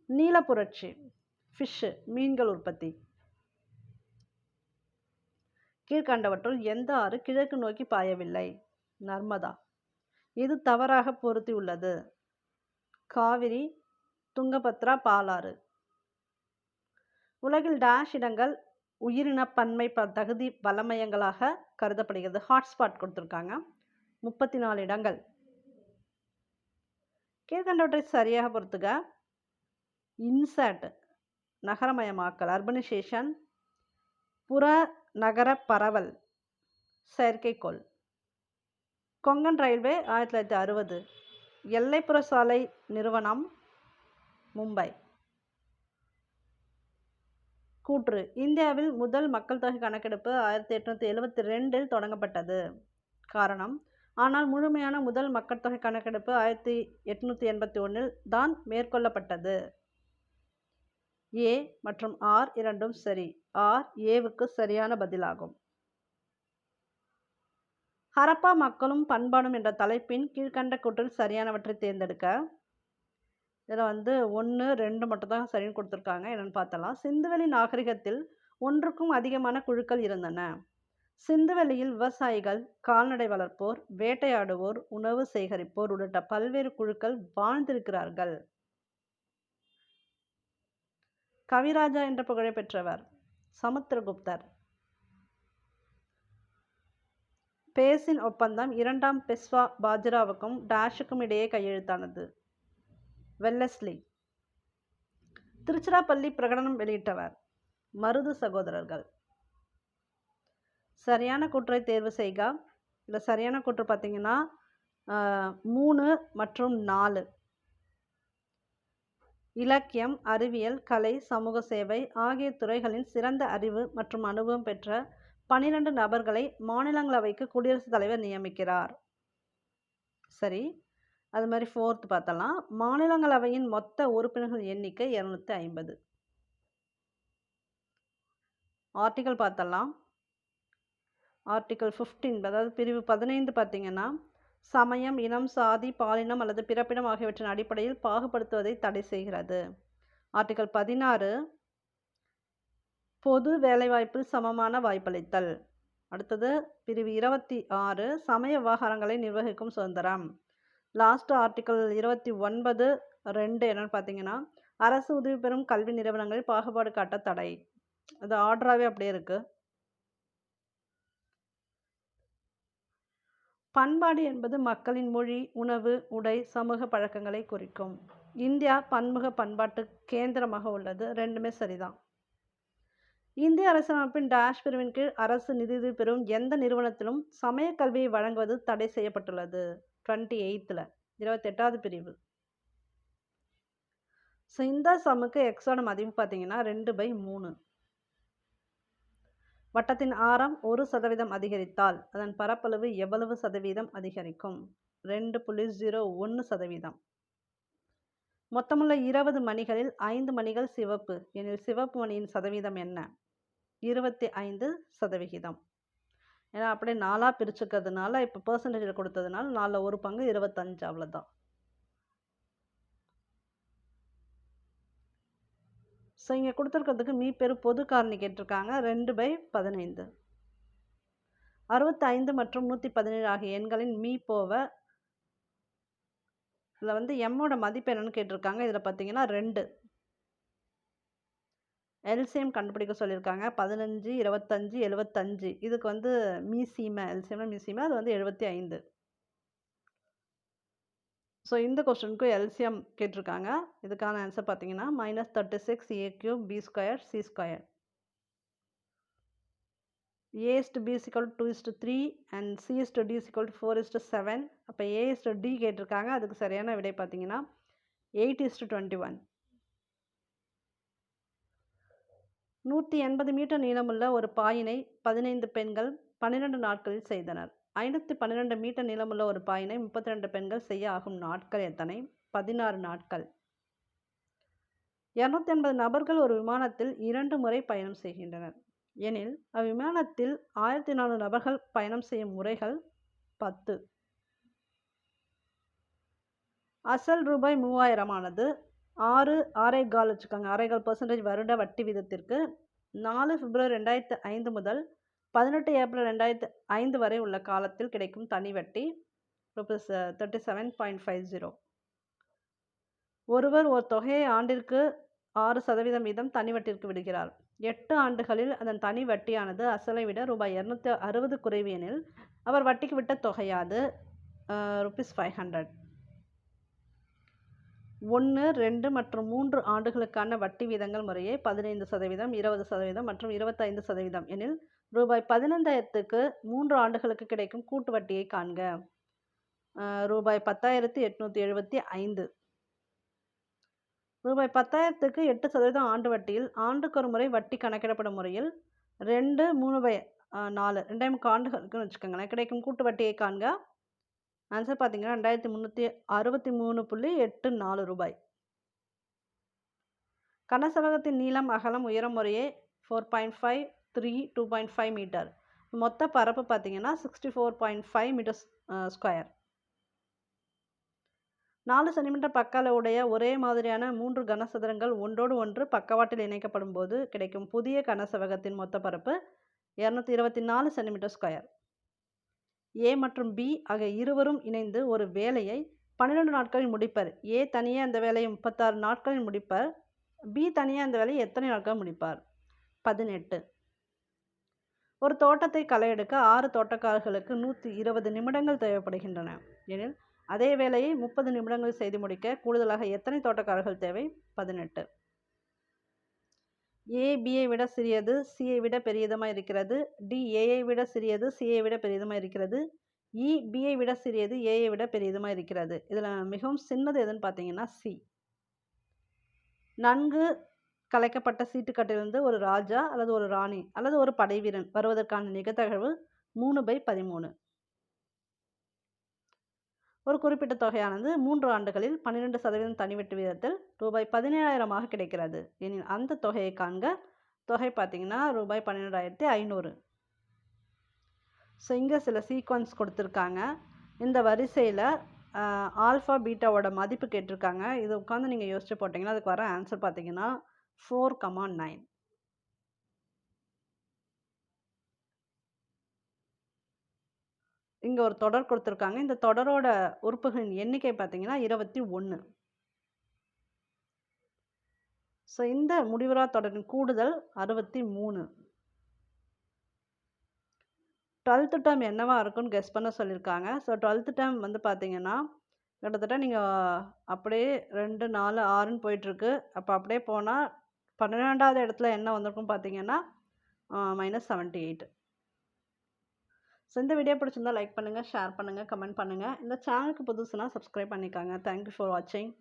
நீல புரட்சி, ஃபிஷ்ஷு, மீன்கள் உற்பத்தி. கீழ்கண்டவற்றுள் எந்த ஆறு கிழக்கு நோக்கி பாயவில்லை? நர்மதா. இது தவறாக பொருத்தி உள்ளது. காவிரி, துங்கபத்ரா, பாலாறு. உலகில் டேஷ் இடங்கள் உயிரின பன்மை தகுதி வளமையங்களாக கருதப்படுகிறது. ஹாட்ஸ்பாட் கொடுத்துருக்காங்க. 34 இடங்கள். கீழ்கண்டவற்றை சரியாக பொறுத்துக. இன்சாட், நகரமயமாக்கல், அர்பனைசேஷன். புற நகர பரவல், செயற்கைக்கோள். கொங்கன் ரயில்வே 1960. எல்லைப்புற சாலை நிறுவனம், மும்பை. கூற்று. இந்தியாவில் முதல் மக்கள் தொகை கணக்கெடுப்பு 1872 தொடங்கப்பட்டது. காரணம். ஆனால் முழுமையான முதல் மக்கள் தொகை கணக்கெடுப்பு 1881 தான் மேற்கொள்ளப்பட்டது. ஏ மற்றும் ஆர் இரண்டும் சரி. ஆர் ஏவுக்கு சரியான பதிலாகும். ஹரப்பா மக்களும் பண்பாடும் என்ற தலைப்பின் கீழ்கண்ட கூற்றில் சரியானவற்றை தேர்ந்தெடுக்க. இதில் 1, 2 மட்டும் தான் சரின்னு கொடுத்துருக்காங்க. என்னென்னு பார்த்தலாம். சிந்துவெளி நாகரிகத்தில் ஒன்றுக்கும் அதிகமான குழுக்கள் இருந்தன. சிந்துவெளியில் விவசாயிகள், கால்நடை வளர்ப்போர், வேட்டையாடுவோர், உணவு சேகரிப்போர் உள்ளிட்ட பல்வேறு குழுக்கள் வாழ்ந்திருக்கிறார்கள். கவிராஜா என்ற புகழை பெற்றவர் சமுத்திரகுப்தர். பேசின் ஒப்பந்தம் 2ஆம் பெஷ்வா பாஜிராவுக்கும் டேஷுக்கும் இடையே கையெழுத்தானது. வெல்லஸ்லி. திருச்சிராப்பள்ளி பிரகடனம் வெளியிட்டவர் மருது சகோதரர்கள். சரியான கூற்றை தேர்வு செய்க. இதில் சரியான கூற்று பார்த்தீங்கன்னா 3 மற்றும் 4. இலக்கியம், அறிவியல், கலை, சமூக சேவை ஆகிய துறைகளின் சிறந்த அறிவு மற்றும் அனுபவம் பெற்ற 12 நபர்களை மாநிலங்களவைக்கு குடியரசுத் தலைவர் நியமிக்கிறார். சரி. அது மாதிரி 4th பார்த்தலாம். மாநிலங்களவையின் மொத்த உறுப்பினர்கள் எண்ணிக்கை 250. ஆர்டிகல் பார்த்தலாம். ஆர்டிகல் 15, அதாவது பிரிவு 15 பார்த்தீங்கன்னா, சமயம், இனம், சாதி, பாலினம் அல்லது பிறப்பிடம் ஆகியவற்றின் அடிப்படையில் பாகுபடுத்துவதை தடை செய்கிறது. ஆர்டிகல் 16, பொது வேலைவாய்ப்பில் சமமான வாய்ப்பளித்தல். அடுத்தது பிரிவு 26, சமய விவகாரங்களை நிர்வகிக்கும் சுதந்திரம். லாஸ்ட் ஆர்டிகல் 29 2 என்னன்னு பார்த்தீங்கன்னா, அரசு உதவி பெறும் கல்வி நிறுவனங்களில் பாகுபாடு காட்ட தடை. அது ஆர்டராகவே அப்படியே இருக்கு. பண்பாடு என்பது மக்களின் மொழி, உணவு, உடை, சமூக பழக்கங்களை குறிக்கும். இந்தியா பன்முக பண்பாட்டு கேந்திரமாக உள்ளது. ரெண்டுமே சரிதான். இந்திய அரசியலமைப்பின் டேஷ் பிரிவின் கீழ் அரசு நிதி பெறும் எந்த நிறுவனத்திலும் சமய கல்வியை வழங்குவது தடை செய்யப்பட்டுள்ளது. 28th 28வது பிரிவு. ஸோ இந்த சம்முக்கு எக்ஸோட மதிப்பு பார்த்தீங்கன்னா 2/3. வட்டத்தின் ஆரம் 1% அதிகரித்தால் அதன் பரப்பளவு எவ்வளவு சதவீதம் அதிகரிக்கும்? 2.01%. மொத்தமுள்ள 20 மணிகளில் 5 மணிகள் சிவப்பு எனில் சிவப்பு மணியின் சதவீதம் என்ன? 25%. ஏன்னா அப்படியே 4ஆக பிரிச்சுக்கிறதுனால இப்போ பெர்சன்டேஜில் கொடுத்ததுனால 4ல் 1 பங்கு 25, அவ்வளோதான். ஸோ இங்கே கொடுத்துருக்கிறதுக்கு மீப்பெரு பொது காரணி கேட்டிருக்காங்க. 2/15. 65 மற்றும் 117 ஆகிய எண்களின் மீ போவ இதில் எம்மோட மதிப்பு என்னன்னு கேட்டிருக்காங்க. இதில் பார்த்தீங்கன்னா 2. எல்சிஎம் கண்டுபிடிக்க சொல்லியிருக்காங்க. 15, 25, 75. இதுக்கு மீசீமை, எல்சிஎம்னா மீசீமை, அது 75. ஸோ இந்த கொஸ்டினுக்கு எல்சிஎம் கேட்டிருக்காங்க. இதுக்கான ஆன்சர் பார்த்தீங்கன்னா -36 a³ b² c². a/b = 2:3 and c/d = 4:7. அப்போ a/d கேட்டிருக்காங்க. அதுக்கு சரியான விடை பார்த்தீங்கன்னா 8:21. 180 மீட்டர் நீளமுள்ள ஒரு பாயினை 15 பெண்கள் 12 நாட்களில் செய்தனர். 512 மீட்டர் நீளமுள்ள ஒரு பாயினை 32 பெண்கள் செய்ய ஆகும் நாட்கள் எத்தனை? 16 நாட்கள். 280 நபர்கள் ஒரு விமானத்தில் 2 முறை பயணம் செய்கின்றனர் எனில் அவ்விமானத்தில் 1400 நபர்கள் பயணம் செய்யும் முறைகள் 10. அசல் ரூபாய் 3000 ஆனது 6.25% வருட வட்டி வீதத்திற்கு 4 பிப்ரவரி 2005 முதல் 18 ஏப்ரல் 2005 வரை உள்ள காலத்தில் கிடைக்கும் தனி வட்டி ரூபீஸ் 37.50. ஒருவர் ஒரு தொகையை ஆண்டிற்கு 6% வீதம் தனி வட்டிற்கு விடுகிறார். 8 ஆண்டுகளில் அதன் தனி வட்டியானது அசலை விட ரூபாய் 260 குறைவு எனில் அவர் வட்டிக்கு விட்ட தொகையாது ரூபீஸ் 500. 1, 2 மற்றும் 3 ஆண்டுகளுக்கான வட்டி வீதங்கள் முறையே 15%, 20% மற்றும் 25% எனில் ரூபாய் 15,000க்கு 3 ஆண்டுகளுக்கு கிடைக்கும் கூட்டு வட்டியை காண்க. ரூபாய் 10,875. ரூபாய் 10,000க்கு 8% ஆண்டு வட்டியில் ஆண்டுக்கு ஒரு முறை வட்டி கணக்கிடப்படும் முறையில் 2, 3/4 2.5 ஆண்டுகளுக்குன்னு வச்சுக்கோங்களேன் கிடைக்கும் கூட்டு வட்டியை காண்க. ஆன்சர் பார்த்தீங்கன்னா 2363.84 ரூபாய். கனசவகத்தின் நீளம், அகலம், உயரம் முறையே 4.5, 3, 2.5 மீட்டர். மொத்த பரப்பு பார்த்தீங்கன்னா 64.5 மீட்டர் ஸ்கொயர். 4 சென்டிமீட்டர் பக்க அளவுடைய ஒரே மாதிரியான 3 கனசதுரங்கள் ஒன்றோடு ஒன்று பக்கவாட்டில் இணைக்கப்படும் போது கிடைக்கும் புதிய கனசவகத்தின் மொத்த பரப்பு 224 சென்டிமீட்டர் ஸ்கொயர். ஏ மற்றும் பி ஆகிய இருவரும் இணைந்து ஒரு வேலையை 12 நாட்களில் முடிப்பர். ஏ தனியே அந்த வேலையை 36 நாட்களில் முடிப்பர். பி தனியே அந்த வேலையை எத்தனை நாட்கள் முடிப்பார்? 18. ஒரு தோட்டத்தை களை எடுக்க 6 தோட்டக்காரர்களுக்கு 120 நிமிடங்கள் தேவைப்படுகின்றன எனில் அதே வேலையை 30 நிமிடங்கள் செய்து முடிக்க கூடுதலாக எத்தனை தோட்டக்காரர்கள் தேவை? 18. ஏ பியை விட சிறியது, சியை விட பெரியதுமாக இருக்கிறது. டி ஏயை விட சிறியது, சியை விட பெரியதுமாக இருக்கிறது. இ பியை விட சிறியது, ஏயை விட பெரியதுமாக இருக்கிறது. இதில் மிகவும் சின்னது எதுன்னு பார்த்தீங்கன்னா சி. நன்கு கலைக்கப்பட்ட சீட்டுக்கட்டிலிருந்து ஒரு ராஜா அல்லது ஒரு ராணி அல்லது ஒரு படைவீரன் வருவதற்கான நிகழ்தகவு 3/13. ஒரு குறிப்பிட்ட தொகையானது 3 ஆண்டுகளில் 12% தனி வட்டி வீதத்தில் ரூபாய் 17,000 கிடைக்கிறது எனில் அந்த தொகையை காண்க. தொகை பார்த்தீங்கன்னா ரூபாய் 12,500. ஸோ இங்கே சில சீக்வன்ஸ் கொடுத்துருக்காங்க. இந்த வரிசையில் ஆல்ஃபா பீட்டாவோட மதிப்பு கேட்டிருக்காங்க. இது உட்காந்து நீங்கள் யோசிச்சு போட்டிங்கன்னா அதுக்கு வர ஆன்சர் பார்த்தீங்கன்னா 4,9. இங்கே ஒரு தொடர் கொடுத்துருக்காங்க. இந்த தொடரோட உறுப்புகளின் எண்ணிக்கை பார்த்தீங்கன்னா 21. ஸோ இந்த முடிவுறா தொடரின் கூடுதல் 63. 12th டேர்ம் என்னவா இருக்குன்னு கெஸ் பண்ண சொல்லியிருக்காங்க. ஸோ 12th டேர்ம் வந்து பார்த்தீங்கன்னா கிட்டத்தட்ட நீங்கள் அப்படியே 2, 4, 6ன்னு போயிட்டுருக்கு. அப்போ அப்படியே போனால் 12வது இடத்துல என்ன வந்திருக்கும் பார்த்தீங்கன்னா -78. ஸோ இந்த வீடியோ பிடிச்சிருந்தா லைக் பண்ணுங்கள், ஷேர் பண்ணுங்கள், கமெண்ட் பண்ணுங்கள். இந்த சேனலுக்கு புதுசுனா சப்ஸ்கிரைப் பண்ணிக்காங்க. தேங்க்யூ ஃபார் வாட்சிங்.